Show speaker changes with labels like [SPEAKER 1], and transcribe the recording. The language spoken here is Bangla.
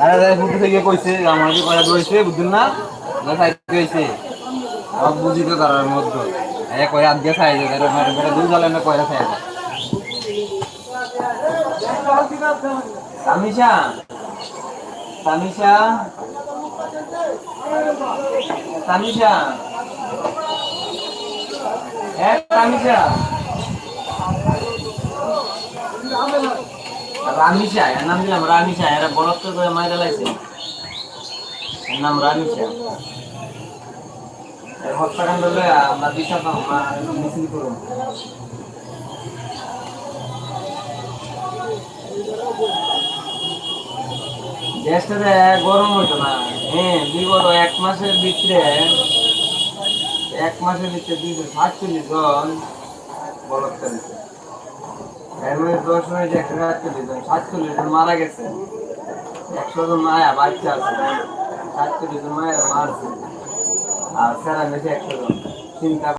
[SPEAKER 1] আরে বুদ্ধি থেকে কইছে আমাকে কয়া দইছে বুঝছেন না সাইতে হইছে সব বুঝি তো তার মধ্যে কয় আগে খাই যায় তার মানে বেটা দুই জ্বালে না কয়টা খাই যায় তামিশা তামিশা তামিশা তামিশা রামিশা এর নাম দিলাম রামিশা এরা বলত্ব করে মাইরা লাইছে এর নাম রামিশা এর হত্যাকাণ্ড হলে আমরা বিচার আমরা মিছিল করব দেশটাতে গরম হইতো না হ্যাঁ বিগত এক মাসের ভিতরে 247 জন বলৎকার দিচ্ছে এর মধ্যে 10 মিনিট একটা 47 জন মারা গেছে 100 জন মায়া বাচ্চা আছে 47 জন মায়ের মারছে আর সারা দেশে 100 জন চিন্তা